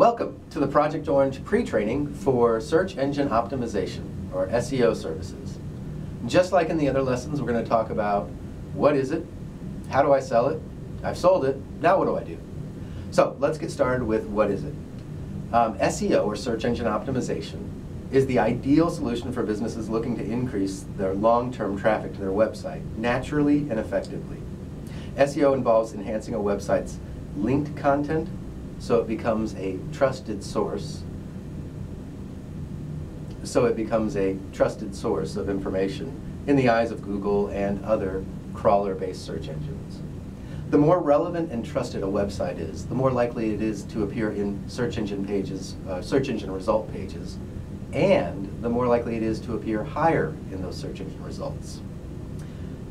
Welcome to the Project Orange pre-training for Search Engine Optimization, or SEO services. Just like in the other lessons, we're going to talk about what is it, how do I sell it, I've sold it, now what do I do? So let's get started with what is it. SEO, or Search Engine Optimization, is the ideal solution for businesses looking to increase their long-term traffic to their website naturally and effectively. SEO involves enhancing a website's linked content so it becomes a trusted source. of information in the eyes of Google and other crawler-based search engines. The more relevant and trusted a website is, the more likely it is to appear in search engine result pages, and the more likely it is to appear higher in those search engine results.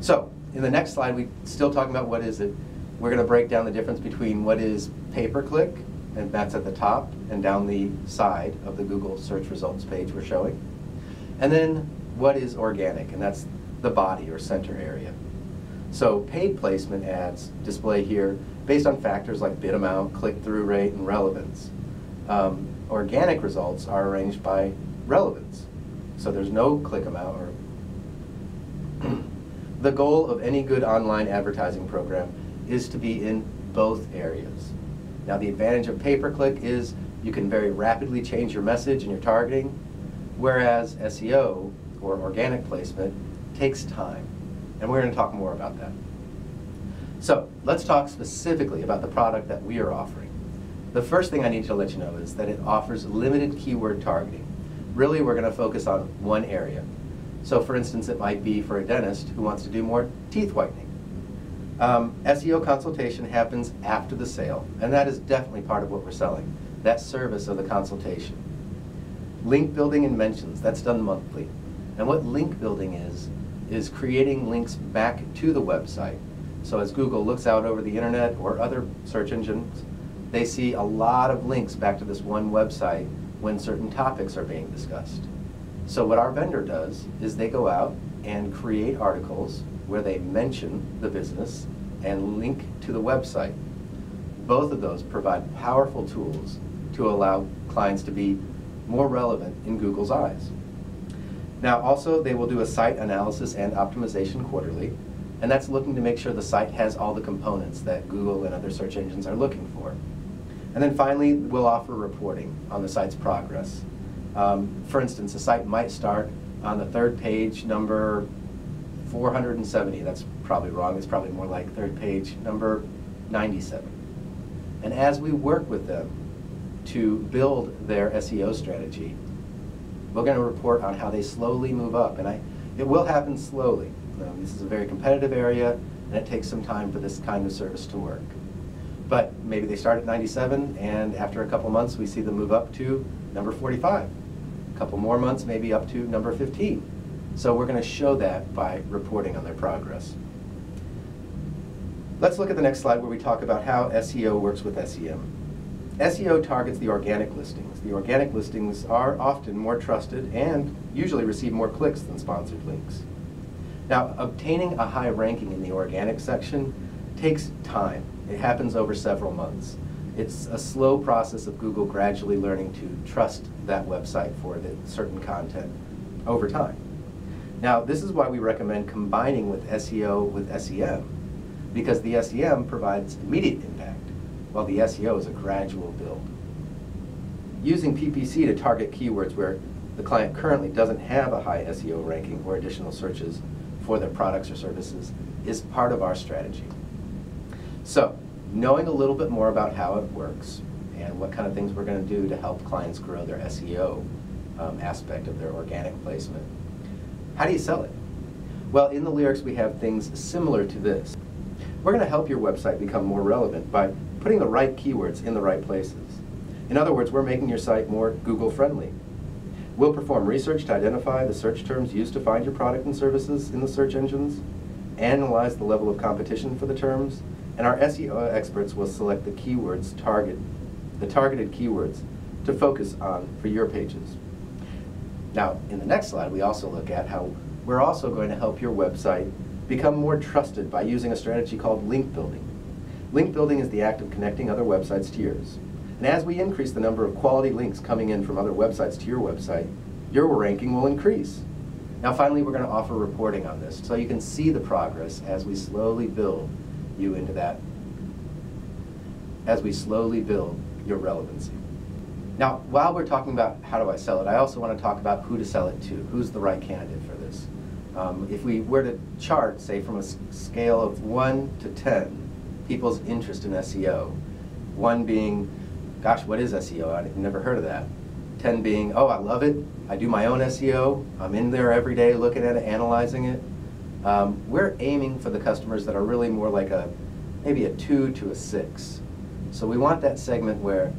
So, in the next slide, we're still talking about what is it. We're going to break down the difference between what is pay-per-click, and that's at the top and down the side of the Google search results page we're showing. And then what is organic, and that's the body or center area. So paid placement ads display here based on factors like bid amount, click-through rate, and relevance. Organic results are arranged by relevance. So there's no click amount or the goal of any good online advertising program is to be in both areas. Now the advantage of pay-per-click is you can very rapidly change your message and your targeting, whereas SEO, or organic placement, takes time. And we're going to talk more about that. So let's talk specifically about the product that we are offering. The first thing I need to let you know is that it offers limited keyword targeting. Really, we're going to focus on one area. So for instance, it might be for a dentist who wants to do more teeth whitening. SEO consultation happens after the sale, and that is definitely part of what we're selling, that service of the consultation. Link building and mentions, that's done monthly. And what link building is creating links back to the website. So as Google looks out over the internet or other search engines, they see a lot of links back to this one website when certain topics are being discussed. So what our vendor does is they go out and create articles where they mention the business and link to the website. Both of those provide powerful tools to allow clients to be more relevant in Google's eyes. Now also, they will do a site analysis and optimization quarterly, and that's looking to make sure the site has all the components that Google and other search engines are looking for. And then finally, we'll offer reporting on the site's progress. For instance, a site might start on the third page, number 470. That's probably wrong. It's probably more like third page, number 97. And as we work with them to build their SEO strategy, we're going to report on how they slowly move up. And it will happen slowly. This is a very competitive area, and it takes some time for this kind of service to work. But maybe they start at 97, and after a couple months, we see them move up to number 45. A couple more months, maybe up to number 15. So we're going to show that by reporting on their progress. Let's look at the next slide where we talk about how SEO works with SEM. SEO targets the organic listings. The organic listings are often more trusted and usually receive more clicks than sponsored links. Now, obtaining a high ranking in the organic section takes time. It happens over several months. It's a slow process of Google gradually learning to trust that website for the certain content over time. Now, this is why we recommend combining with SEO with SEM, because the SEM provides immediate impact, while the SEO is a gradual build. Using PPC to target keywords where the client currently doesn't have a high SEO ranking or additional searches for their products or services is part of our strategy. So, knowing a little bit more about how it works and what kind of things we're going to do to help clients grow their SEO aspect of their organic placement. How do you sell it? Well, in the lyrics we have things similar to this. We're going to help your website become more relevant by putting the right keywords in the right places. In other words, we're making your site more Google friendly. We'll perform research to identify the search terms used to find your product and services in the search engines, analyze the level of competition for the terms, and our SEO experts will select the targeted keywords to focus on for your pages. Now, in the next slide, we also look at how we're also going to help your website become more trusted by using a strategy called link building. Link building is the act of connecting other websites to yours. And as we increase the number of quality links coming in from other websites to your website, your ranking will increase. Now finally, we're going to offer reporting on this so you can see the progress as we slowly build you into that, as we slowly build your relevancy. Now, while we're talking about how do I sell it, I also want to talk about who to sell it to. Who's the right candidate for this? If we were to chart, say, from a scale of 1 to 10, people's interest in SEO, 1 being, gosh, what is SEO? I've never heard of that. 10 being, oh, I love it. I do my own SEO. I'm in there every day looking at it, analyzing it. We're aiming for the customers that are really more like maybe a 2 to a 6. So we want that segment where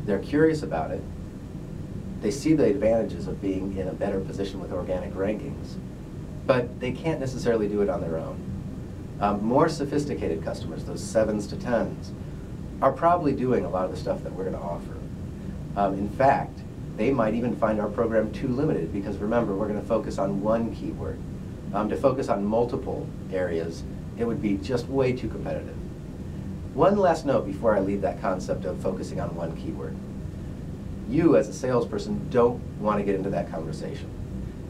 they're curious about it. They see the advantages of being in a better position with organic rankings, but they can't necessarily do it on their own. More sophisticated customers, those 7s to 10s, are probably doing a lot of the stuff that we're going to offer. In fact, they might even find our program too limited because remember, we're going to focus on one keyword. To focus on multiple areas, it would be just way too competitive. One last note before I leave that concept of focusing on one keyword. You as a salesperson don't want to get into that conversation.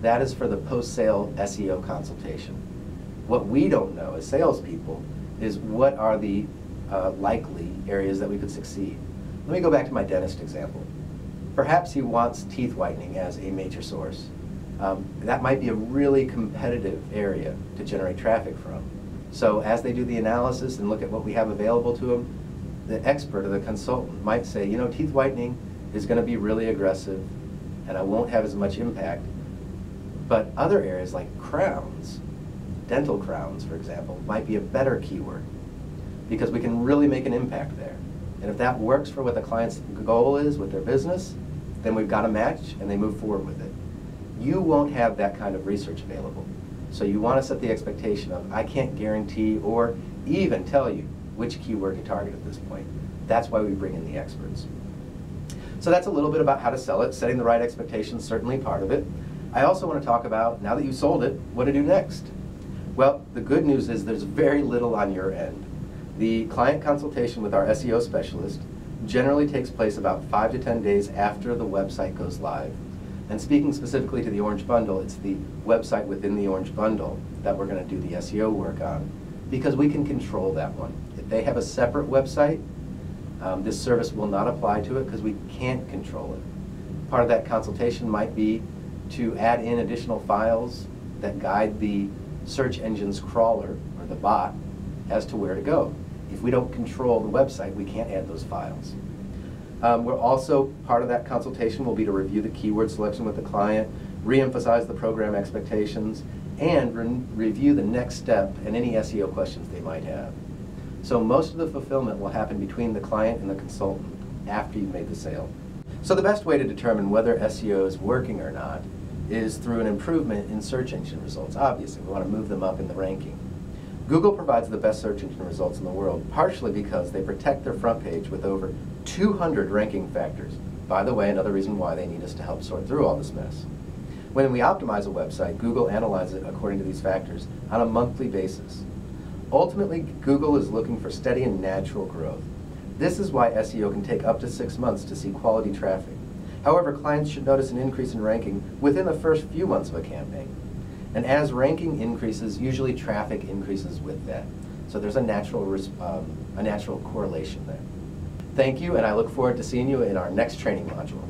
That is for the post-sale SEO consultation. What we don't know as salespeople is what are the likely areas that we could succeed. Let me go back to my dentist example. Perhaps he wants teeth whitening as a major source. That might be a really competitive area to generate traffic from. So as they do the analysis and look at what we have available to them, the expert or the consultant might say, you know, teeth whitening is going to be really aggressive and I won't have as much impact. But other areas like crowns, dental crowns, for example, might be a better keyword because we can really make an impact there. And if that works for what the client's goal is with their business, then we've got a match and they move forward with it. You won't have that kind of research available. So you want to set the expectation of, I can't guarantee or even tell you which keyword to target at this point. That's why we bring in the experts. So that's a little bit about how to sell it. Setting the right expectations, certainly part of it. I also want to talk about, now that you sold it, what to do next. Well, the good news is there's very little on your end. The client consultation with our SEO specialist generally takes place about 5 to 10 days after the website goes live. And speaking specifically to the Orange Bundle, it's the website within the Orange Bundle that we're going to do the SEO work on because we can control that one. If they have a separate website, this service will not apply to it because we can't control it. Part of that consultation might be to add in additional files that guide the search engine's crawler or the bot as to where to go. If we don't control the website, we can't add those files. We're also, part of that consultation will be to review the keyword selection with the client, re-emphasize the program expectations, and review the next step and any SEO questions they might have. So most of the fulfillment will happen between the client and the consultant after you've made the sale. So the best way to determine whether SEO is working or not is through an improvement in search engine results. Obviously, we want to move them up in the ranking. Google provides the best search engine results in the world, partially because they protect their front page with over 200 ranking factors. By the way, another reason why they need us to help sort through all this mess. When we optimize a website, Google analyzes it according to these factors on a monthly basis. Ultimately, Google is looking for steady and natural growth. This is why SEO can take up to 6 months to see quality traffic. However, clients should notice an increase in ranking within the first few months of a campaign. And as ranking increases, usually traffic increases with that. So there's a natural correlation there. Thank you, and I look forward to seeing you in our next training module.